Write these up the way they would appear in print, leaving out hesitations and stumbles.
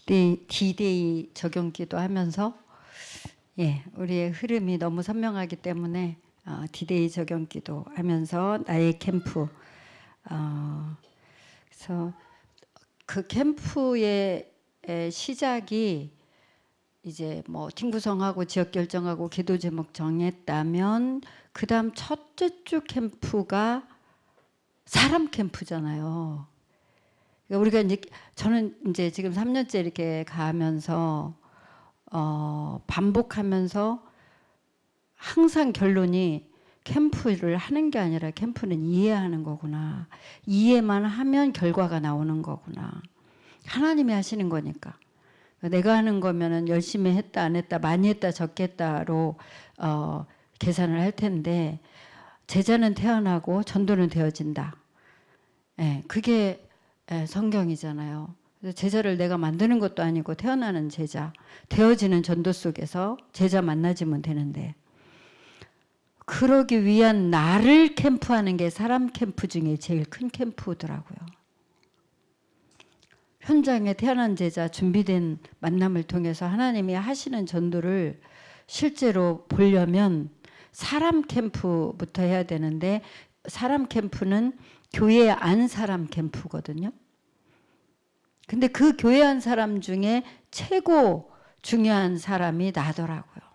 D-Day 적용기도 하면서 우리의 흐름이 너무 선명하기 때문에 D-Day 적용기도 하면서 나의 캠프 그래서 그 캠프의 시작이 이제 뭐 팀 구성하고 지역 결정하고 기도 제목 정했다면 그 다음 첫째 주 캠프가 사람 캠프잖아요. 그러니까 우리가 이제 저는 이제 지금 3년째 이렇게 가면서 반복하면서 항상 결론이 캠프를 하는 게 아니라 캠프는 이해하는 거구나. 이해만 하면 결과가 나오는 거구나. 하나님이 하시는 거니까. 내가 하는 거면은 열심히 했다 안 했다 많이 했다 적게 했다로 계산을 할 텐데 제자는 태어나고 전도는 되어진다. 그게 성경이잖아요. 제자를 내가 만드는 것도 아니고 태어나는 제자, 되어지는 전도 속에서 제자 만나지면 되는데 그러기 위한 나를 캠프하는 게 사람 캠프 중에 제일 큰 캠프더라고요. 현장에 태어난 제자 준비된 만남을 통해서 하나님이 하시는 전도를 실제로 보려면 사람 캠프부터 해야 되는데 사람 캠프는 교회 안 사람 캠프거든요. 근데 그 교회 안 사람 중에 최고 중요한 사람이 나더라고요.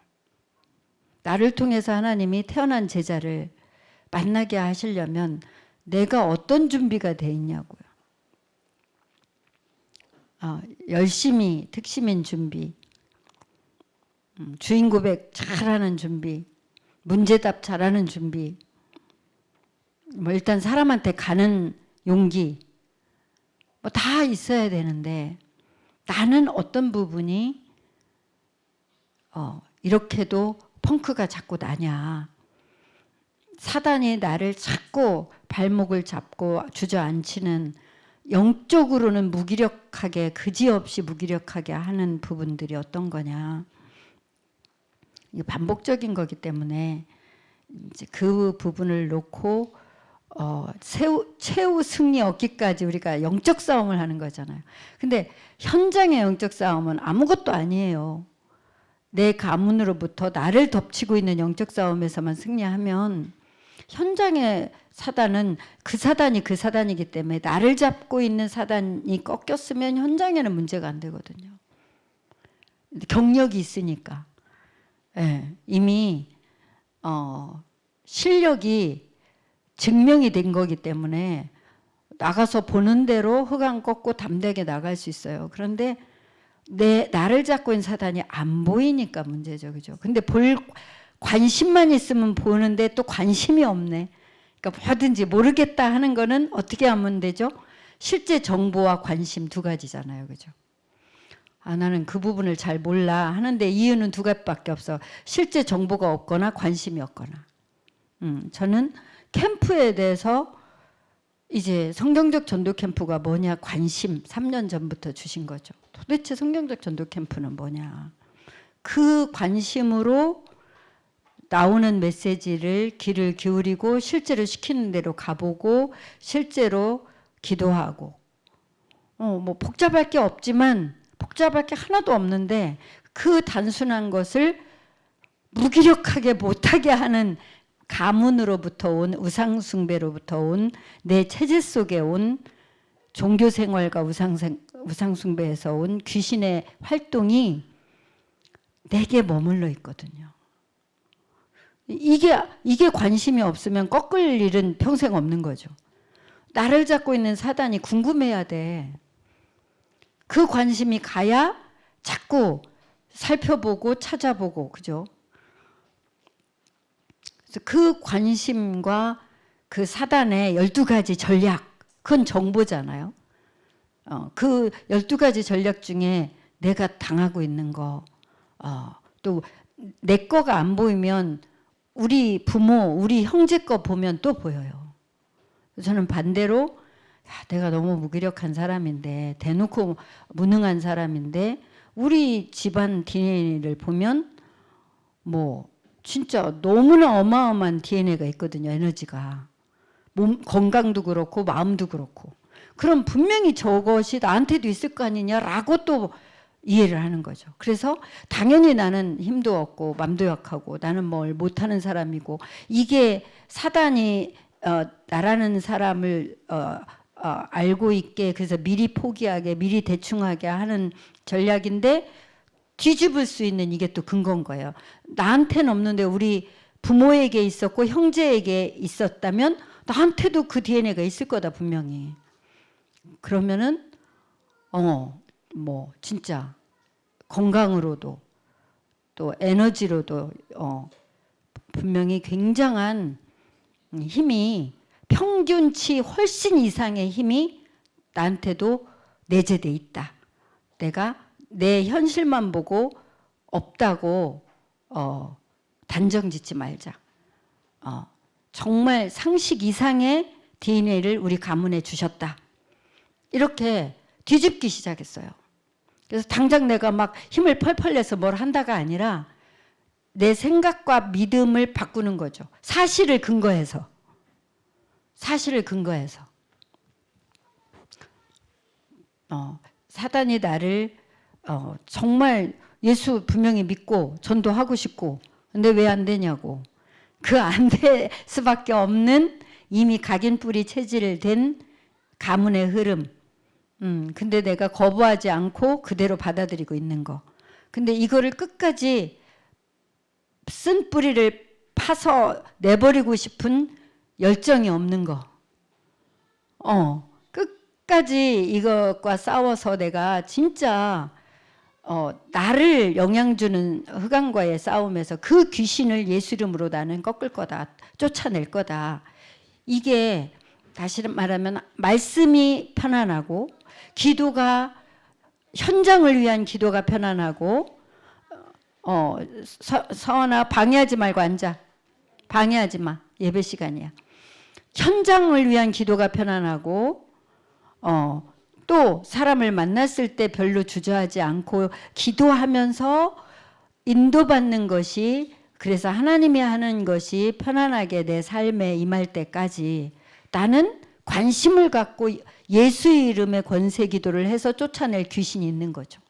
나를 통해서 하나님이 태어난 제자를 만나게 하시려면 내가 어떤 준비가 돼 있냐고요. 열심히 특심인 준비, 주인 고백 잘하는 준비, 문제답 잘하는 준비, 뭐 일단 사람한테 가는 용기 뭐 다 있어야 되는데 나는 어떤 부분이 이렇게도 펑크가 자꾸 나냐. 사단이 나를 자꾸 발목을 잡고 주저앉히는 영적으로는 무기력하게 그지없이 무기력하게 하는 부분들이 어떤 거냐. 이게 반복적인 거기 때문에 이제 그 부분을 놓고 최후 승리 얻기까지 우리가 영적 싸움을 하는 거잖아요. 근데 현장의 영적 싸움은 아무것도 아니에요. 내 가문으로부터 나를 덮치고 있는 영적 싸움에서만 승리하면 현장의 사단은 그 사단이기 때문에 나를 잡고 있는 사단이 꺾였으면 현장에는 문제가 안 되거든요. 경력이 있으니까. 이미 실력이 증명이 된 거기 때문에 나가서 보는 대로 흑암 꺾고 담대하게 나갈 수 있어요. 그런데 나를 잡고 있는 사단이 안 보이니까 문제죠. 그죠? 근데 볼 관심만 있으면 보는데 또 관심이 없네. 그러니까 뭐든지 모르겠다 하는 거는 어떻게 하면 되죠? 실제 정보와 관심 두 가지잖아요. 그죠? 나는 그 부분을 잘 몰라 하는데 이유는 두 가지밖에 없어. 실제 정보가 없거나 관심이 없거나. 저는 캠프에 대해서 이제 성경적 전도 캠프가 뭐냐 관심 3년 전부터 주신 거죠. 도대체 성경적 전도 캠프는 뭐냐. 그 관심으로 나오는 메시지를 귀를 기울이고 실제로 시키는 대로 가보고 실제로 기도하고 뭐 복잡할 게 없지만 복잡할 게 하나도 없는데 그 단순한 것을 무기력하게 못하게 하는 가문으로부터 온 우상숭배로부터 온 내 체제 속에 온 종교생활과 우상숭배에서 온 귀신의 활동이 내게 머물러 있거든요. 이게 관심이 없으면 꺾을 일은 평생 없는 거죠. 나를 잡고 있는 사단이 궁금해야 돼. 그 관심이 가야 자꾸 살펴보고 찾아보고 그죠? 그래서 그 관심과 그 사단의 12가지 전략 그건 정보잖아요. 그 12가지 전략 중에 내가 당하고 있는 거 또 내 거가 안 보이면 우리 부모, 우리 형제 거 보면 또 보여요. 저는 반대로 내가 너무 무기력한 사람인데 대놓고 무능한 사람인데 우리 집안 DNA를 보면 뭐 진짜 너무나 어마어마한 DNA가 있거든요. 에너지가. 몸 건강도 그렇고 마음도 그렇고. 그럼 분명히 저것이 나한테도 있을 거 아니냐라고 또 이해를 하는 거죠. 그래서 당연히 나는 힘도 없고 맘도 약하고 나는 뭘 못하는 사람이고, 이게 사단이 나라는 사람을 알고 있게, 그래서 미리 포기하게, 미리 대충하게 하는 전략인데, 뒤집을 수 있는 이게 또 근거인 거예요. 나한테는 없는데 우리 부모에게 있었고 형제에게 있었다면 나한테도 그 DNA가 있을 거다 분명히. 그러면은 뭐 진짜 건강으로도 또 에너지로도 분명히 굉장한 힘이, 평균치 훨씬 이상의 힘이 나한테도 내재돼 있다. 내가 내 현실만 보고 없다고 단정 짓지 말자. 정말 상식 이상의 DNA를 우리 가문에 주셨다. 이렇게 뒤집기 시작했어요. 그래서 당장 내가 막 힘을 펄펄 내서 뭘 한다가 아니라 내 생각과 믿음을 바꾸는 거죠. 사실을 근거해서. 사실을 근거해서. 사단이 나를 정말 예수 분명히 믿고 전도하고 싶고, 근데 왜 안 되냐고. 그 안 될 수밖에 없는 이미 각인뿌리 체질된 가문의 흐름. 근데 내가 거부하지 않고 그대로 받아들이고 있는 거. 근데 이거를 끝까지 쓴 뿌리를 파서 내버리고 싶은 열정이 없는 거. 끝까지 이것과 싸워서 내가 진짜 나를 영향 주는 흑암과의 싸움에서 그 귀신을 예수 이름으로 나는 꺾을 거다. 쫓아낼 거다. 이게 다시 말하면 말씀이 편안하고, 기도가, 현장을 위한 기도가 편안하고, 서원아 방해하지 말고 앉아. 방해하지 마. 예배 시간이야. 현장을 위한 기도가 편안하고, 또 사람을 만났을 때 별로 주저하지 않고 기도하면서 인도받는 것이, 그래서 하나님이 하는 것이 편안하게 내 삶에 임할 때까지 나는 관심을 갖고 예수의 이름의 권세 기도를 해서 쫓아낼 귀신이 있는 거죠.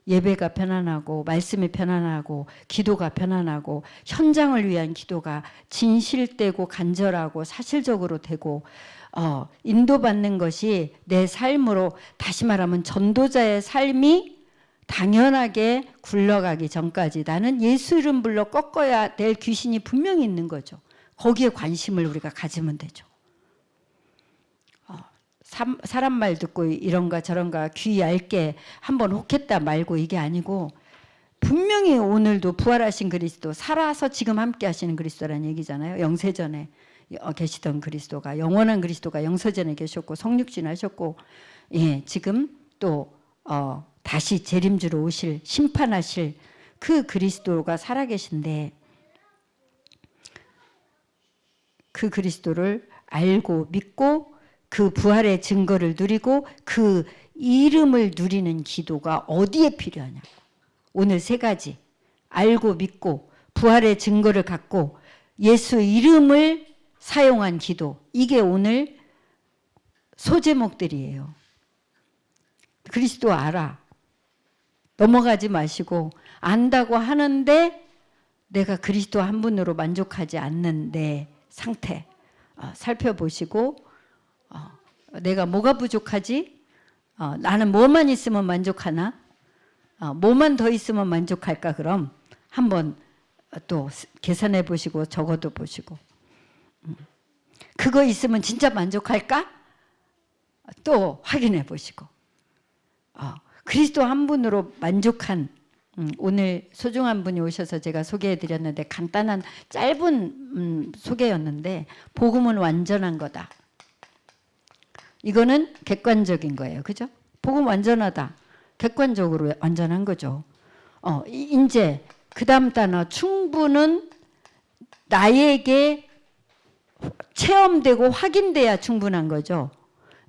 예배가 편안하고 말씀이 편안하고 기도가 편안하고 현장을 위한 기도가 진실되고 간절하고 사실적으로 되고 인도받는 것이 내 삶으로, 다시 말하면 전도자의 삶이 당연하게 굴러가기 전까지 나는 예수 이름 불러 꺾어야 될 귀신이 분명히 있는 거죠. 거기에 관심을 우리가 가지면 되죠. 사람 말 듣고 이런가 저런가 귀 얇게 한번 혹했다 말고 이게 아니고, 분명히 오늘도 부활하신 그리스도, 살아서 지금 함께 하시는 그리스도라는 얘기잖아요. 영세전에 계시던 그리스도가, 영원한 그리스도가 영세전에 계셨고 성육신 하셨고, 예, 지금 또 다시 재림주로 오실, 심판하실 그 그리스도가 살아계신데, 그 그리스도를 알고 믿고 그 부활의 증거를 누리고 그 이름을 누리는 기도가 어디에 필요하냐. 오늘 세 가지. 알고 믿고 부활의 증거를 갖고 예수 이름을 사용한 기도. 이게 오늘 소제목들이에요. 그리스도 알아. 넘어가지 마시고, 안다고 하는데 내가 그리스도 한 분으로 만족하지 않는 내 상태 살펴보시고, 내가 뭐가 부족하지? 나는 뭐만 있으면 만족하나? 뭐만 더 있으면 만족할까? 그럼 한번 또 계산해 보시고 적어도 보시고, 그거 있으면 진짜 만족할까? 또 확인해 보시고, 그리스도 한 분으로 만족한, 오늘 소중한 분이 오셔서 제가 소개해 드렸는데 간단한 짧은 소개였는데, 복음은 완전한 거다. 이거는 객관적인 거예요. 그죠? 복음 완전하다. 객관적으로 완전한 거죠. 이제 그 다음 단어 충분은 나에게 체험되고 확인돼야 충분한 거죠.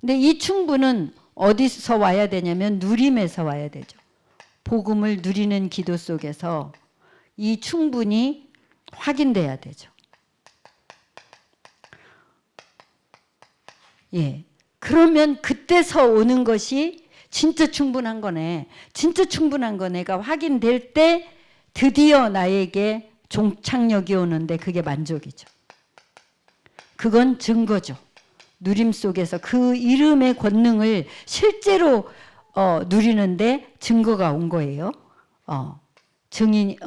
근데 이 충분은 어디서 와야 되냐면 누림에서 와야 되죠. 복음을 누리는 기도 속에서 이 충분이 확인돼야 되죠. 예. 그러면 그때서 오는 것이 진짜 충분한 거네. 진짜 충분한 거네가 확인될 때 드디어 나에게 종착역이 오는데 그게 만족이죠. 그건 증거죠. 누림 속에서 그 이름의 권능을 실제로 누리는데 증거가 온 거예요. 증인이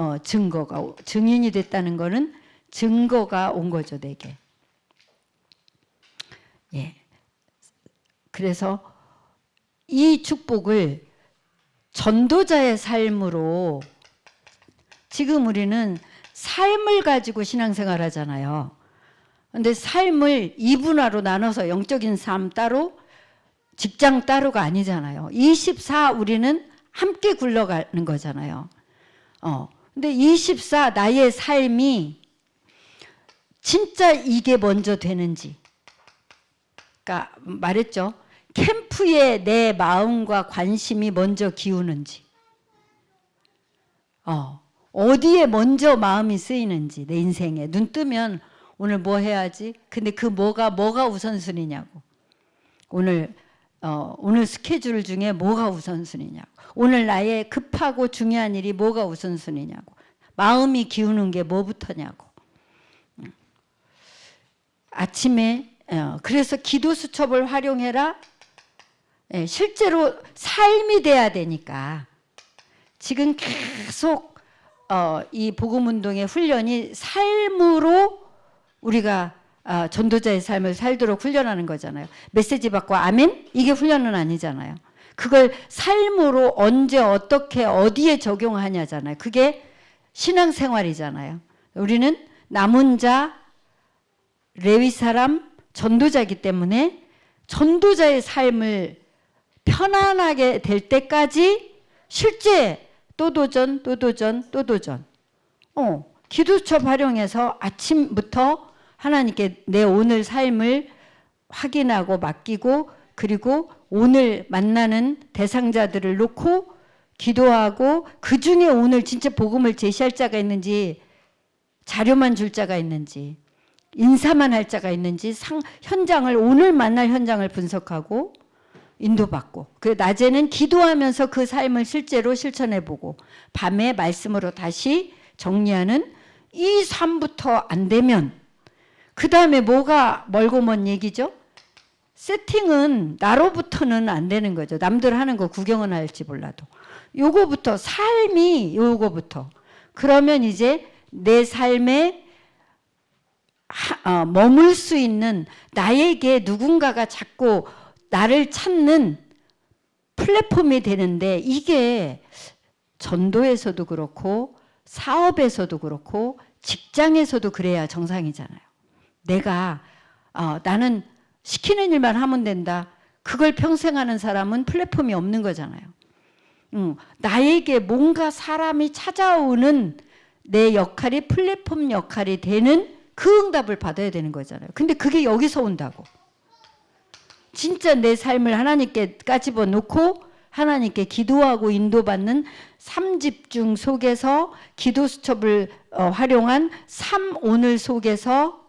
됐다는 거는 증거가 온 거죠, 내게. 예. 그래서 이 축복을 전도자의 삶으로, 지금 우리는 삶을 가지고 신앙생활 하잖아요. 근데 삶을 이분화로 나눠서 영적인 삶 따로, 직장 따로가 아니잖아요. 24 우리는 함께 굴러가는 거잖아요. 근데 24 나의 삶이 진짜 이게 먼저 되는지. 그러니까 말했죠. 캠프에 내 마음과 관심이 먼저 기우는지. 어디에 먼저 마음이 쓰이는지, 내 인생에. 눈 뜨면 오늘 뭐 해야지? 근데 그 뭐가 우선순위냐고. 오늘 스케줄 중에 뭐가 우선순위냐고. 오늘 나의 급하고 중요한 일이 뭐가 우선순위냐고. 마음이 기우는 게 뭐부터냐고. 아침에 그래서 기도 수첩을 활용해라. 실제로 삶이 돼야 되니까 지금 계속 이 복음운동의 훈련이 삶으로 우리가 전도자의 삶을 살도록 훈련하는 거잖아요. 메시지 받고 아멘? 이게 훈련은 아니잖아요. 그걸 삶으로 언제 어떻게 어디에 적용하냐잖아요. 그게 신앙생활이잖아요. 우리는 남은 자, 레위 사람, 전도자이기 때문에 전도자의 삶을 편안하게 될 때까지 실제 또 도전. 기도첩 활용해서 아침부터 하나님께 내 오늘 삶을 확인하고 맡기고, 그리고 오늘 만나는 대상자들을 놓고 기도하고, 그 중에 오늘 진짜 복음을 제시할 자가 있는지, 자료만 줄 자가 있는지, 인사만 할 자가 있는지, 현장을, 오늘 만날 현장을 분석하고 인도받고, 그 낮에는 기도하면서 그 삶을 실제로 실천해보고, 밤에 말씀으로 다시 정리하는 이 삶부터 안 되면 그 다음에 뭐가 멀고 먼 얘기죠? 세팅은 나로부터는 안 되는 거죠. 남들 하는 거 구경은 할지 몰라도. 요거부터, 삶이 요거부터. 그러면 이제 내 삶에 머물 수 있는, 나에게 누군가가 자꾸 나를 찾는 플랫폼이 되는데, 이게 전도에서도 그렇고 사업에서도 그렇고 직장에서도 그래야 정상이잖아요. 내가 나는 시키는 일만 하면 된다. 그걸 평생 하는 사람은 플랫폼이 없는 거잖아요. 나에게 뭔가 사람이 찾아오는 내 역할이 플랫폼 역할이 되는 그 응답을 받아야 되는 거잖아요. 근데 그게 여기서 온다고. 진짜 내 삶을 하나님께 까집어 놓고 하나님께 기도하고 인도받는 삼집중 속에서, 기도 수첩을 활용한 오늘 속에서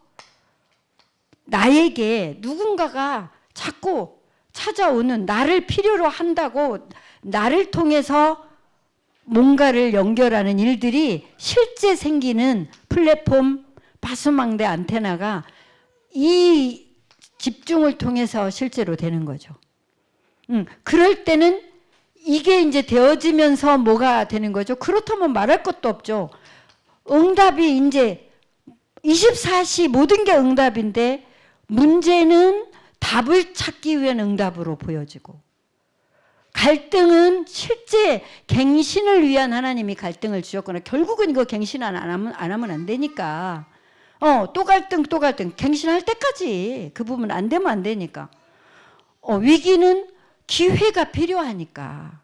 나에게 누군가가 자꾸 찾아오는, 나를 필요로 한다고 나를 통해서 뭔가를 연결하는 일들이 실제 생기는 플랫폼, 파수망대 안테나가 이 집중을 통해서 실제로 되는 거죠. 그럴 때는 이게 이제 되어지면서 뭐가 되는 거죠? 그렇다면 말할 것도 없죠. 응답이 이제 24시 모든 게 응답인데, 문제는 답을 찾기 위한 응답으로 보여지고, 갈등은 실제 갱신을 위한 하나님이 갈등을 주셨거나, 결국은 이거 갱신 안 하면 안 되니까, 또 갈등 갱신할 때까지 그 부분 안 되면 안 되니까, 위기는 기회가 필요하니까,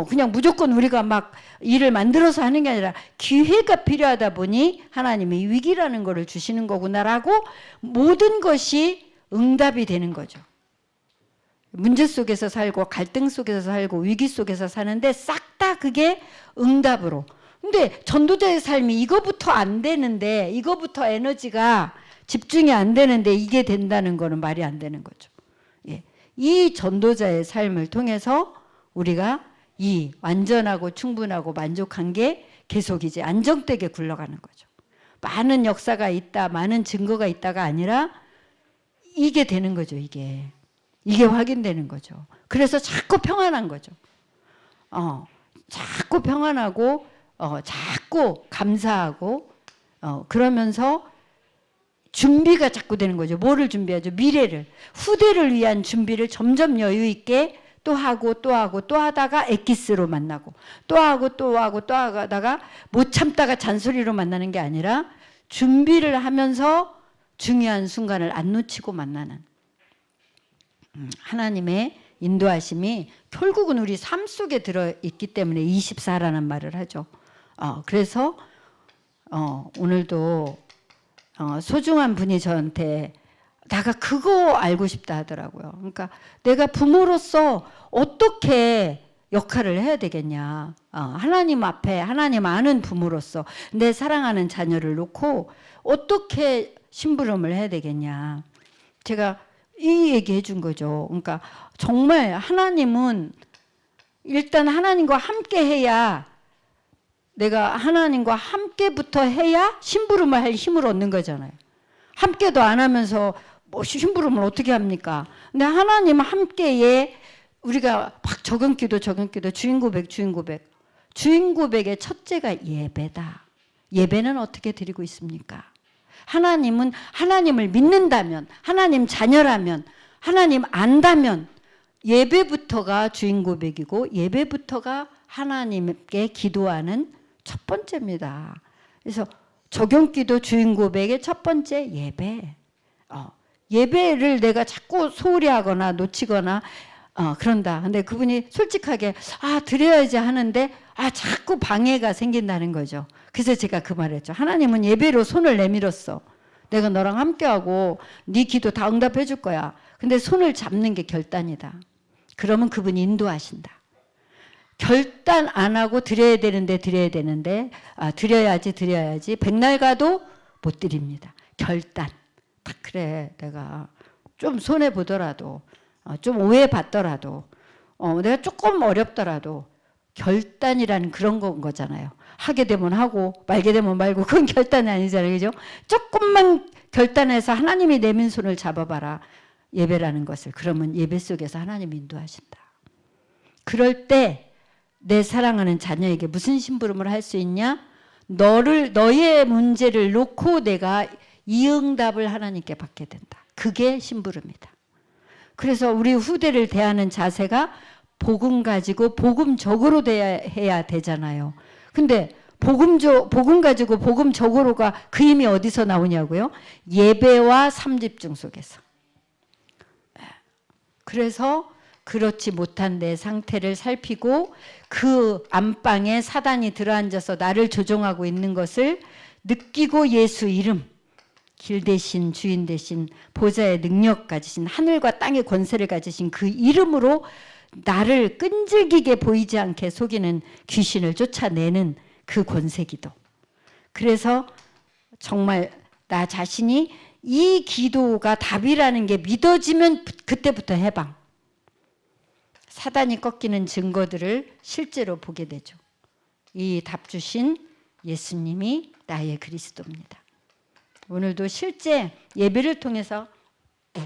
그냥 무조건 우리가 막 일을 만들어서 하는 게 아니라 기회가 필요하다 보니 하나님이 위기라는 거를 주시는 거구나라고 모든 것이 응답이 되는 거죠. 문제 속에서 살고 갈등 속에서 살고 위기 속에서 사는데 싹 다 그게 응답으로. 근데 전도자의 삶이 이거부터 안 되는데, 이거부터 에너지가 집중이 안 되는데 이게 된다는 거는 말이 안 되는 거죠. 예. 이 전도자의 삶을 통해서 우리가 이 완전하고 충분하고 만족한 게 계속 이제 안정되게 굴러가는 거죠. 많은 역사가 있다, 많은 증거가 있다가 아니라 이게 되는 거죠. 이게 확인되는 거죠. 그래서 자꾸 평안한 거죠. 자꾸 평안하고 자꾸 감사하고 그러면서 준비가 자꾸 되는 거죠. 뭐를 준비하죠? 미래를, 후대를 위한 준비를 점점 여유 있게 또 하고 또 하고 또 하다가 엑기스로 만나고 또 하고 또 하고 또 하다가 못 참다가 잔소리로 만나는 게 아니라 준비를 하면서 중요한 순간을 안 놓치고 만나는 하나님의 인도하심이 결국은 우리 삶 속에 들어있기 때문에 24라는 말을 하죠. 그래서 오늘도 소중한 분이 저한테 내가 그거 알고 싶다 하더라고요. 그러니까 내가 부모로서 어떻게 역할을 해야 되겠냐. 하나님 앞에 하나님 아는 부모로서 내 사랑하는 자녀를 놓고 어떻게 심부름을 해야 되겠냐. 제가 이 얘기 해준 거죠. 그러니까 정말 하나님은 일단 하나님과 함께 해야 내가 하나님과 함께부터 해야 심부름을 할 힘을 얻는 거잖아요. 함께도 안 하면서 뭐 심부름을 어떻게 합니까? 근데 하나님 함께에 우리가 막 적은기도 주인 고백의 첫째가 예배다. 예배는 어떻게 드리고 있습니까? 하나님은 하나님을 믿는다면, 하나님 자녀라면, 하나님 안다면 예배부터가 주인 고백이고 예배부터가 하나님께 기도하는 첫 번째입니다. 그래서 적용기도 주인 고백의 첫 번째 예배. 예배를 내가 자꾸 소홀히 하거나 놓치거나 그런다. 근데 그분이 솔직하게 드려야지 하는데 자꾸 방해가 생긴다는 거죠. 그래서 제가 그 말을 했죠. 하나님은 예배로 손을 내밀었어. 내가 너랑 함께하고 네 기도 다 응답해 줄 거야. 근데 손을 잡는 게 결단이다. 그러면 그분이 인도하신다. 결단 안 하고 드려야 되는데 드려야지 백날 가도 못 드립니다. 결단. 딱 그래, 내가 좀 손해 보더라도 좀 오해 받더라도 내가 조금 어렵더라도 결단이라는 그런 거잖아요. 하게 되면 하고 말게 되면 말고 그건 결단이 아니잖아요. 그죠? 조금만 결단해서 하나님이 내민 손을 잡아봐라. 예배라는 것을. 그러면 예배 속에서 하나님이 인도하신다. 그럴 때 내 사랑하는 자녀에게 무슨 심부름을 할 수 있냐? 너의 문제를 놓고 내가 이 응답을 하나님께 받게 된다. 그게 심부름이다. 그래서 우리 후대를 대하는 자세가 복음 가지고 복음적으로 해야 되잖아요. 근데 복음 가지고 복음적으로가 그 힘이 어디서 나오냐고요? 예배와 삶집중 속에서. 그래서 그렇지 못한 내 상태를 살피고 그 안방에 사단이 들어앉아서 나를 조종하고 있는 것을 느끼고 예수 이름, 길 대신 주인 대신 보좌의 능력 가지신 하늘과 땅의 권세를 가지신 그 이름으로 나를 끈질기게 보이지 않게 속이는 귀신을 쫓아내는 그 권세기도. 그래서 정말 나 자신이 이 기도가 답이라는 게 믿어지면 그때부터 해방. 사단이 꺾이는 증거들을 실제로 보게 되죠. 이 답 주신 예수님이 나의 그리스도입니다. 오늘도 실제 예배를 통해서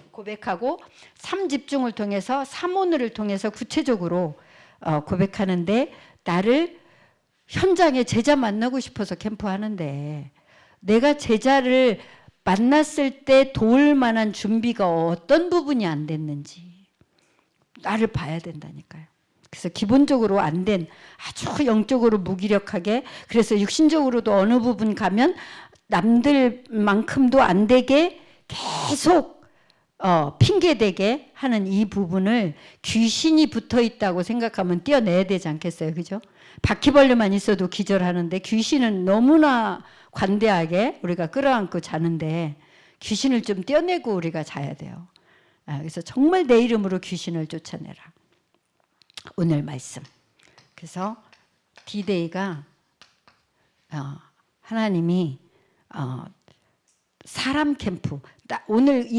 고백하고 삶 집중을 통해서 삼오늘을 통해서 구체적으로 고백하는데 나를 현장에 제자 만나고 싶어서 캠프하는데 내가 제자를 만났을 때 도울 만한 준비가 어떤 부분이 안 됐는지 나를 봐야 된다니까요. 그래서 기본적으로 안 된 아주 영적으로 무기력하게 그래서 육신적으로도 어느 부분 가면 남들만큼도 안 되게 계속 핑계대게 하는 이 부분을 귀신이 붙어 있다고 생각하면 떼어내야 되지 않겠어요? 그죠? 바퀴벌레만 있어도 기절하는데 귀신은 너무나 관대하게 우리가 끌어안고 자는데 귀신을 좀 떼어내고 우리가 자야 돼요. 그래서 정말 내 이름으로 귀신을 쫓아내라. 오늘 말씀. 그래서 D-Day가 하나님이 사람 캠프. 오늘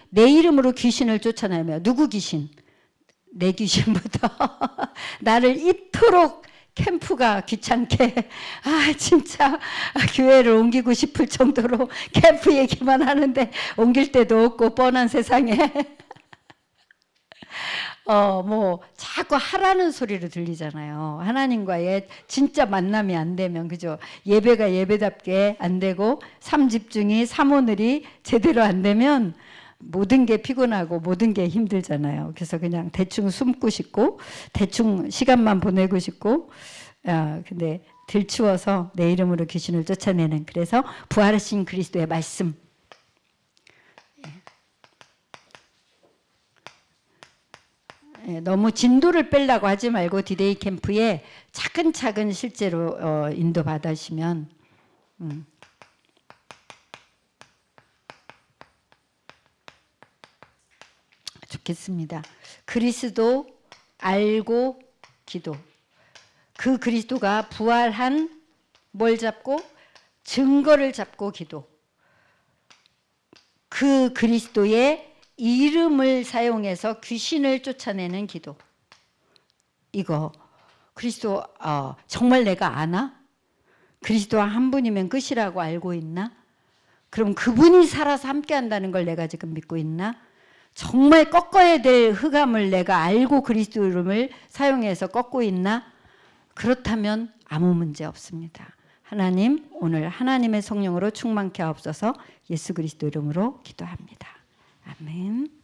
내 이름으로 귀신을 쫓아내며 누구 귀신? 내 귀신부터 나를 이토록 캠프가 귀찮게 진짜 교회를 옮기고 싶을 정도로 캠프 얘기만 하는데 옮길 데도 없고 뻔한 세상에 뭐 자꾸 하라는 소리로 들리잖아요. 하나님과의 진짜 만남이 안 되면, 그죠? 예배가 예배답게 안 되고 삶 집중이 삶오늘이 제대로 안 되면 모든 게 피곤하고 모든 게 힘들잖아요. 그래서 그냥 대충 숨고 싶고 대충 시간만 보내고 싶고, 근데 들추어서 내 이름으로 귀신을 쫓아내는, 그래서 부활하신 그리스도의 말씀, 너무 진도를 빼려고 하지 말고 디데이 캠프에 차근차근 실제로 인도 받으시면 좋겠습니다. 그리스도 알고 기도. 그 그리스도가 부활한 뭘 잡고? 증거를 잡고 기도. 그 그리스도의 이름을 사용해서 귀신을 쫓아내는 기도. 이거 그리스도 정말 내가 아나? 그리스도와 한 분이면 끝이라고 알고 있나? 그럼 그분이 살아서 함께 한다는 걸 내가 지금 믿고 있나? 정말 꺾어야 될 흑암을 내가 알고 그리스도 이름을 사용해서 꺾고 있나? 그렇다면 아무 문제 없습니다. 하나님, 오늘 하나님의 성령으로 충만케 하옵소서. 예수 그리스도 이름으로 기도합니다. 아멘.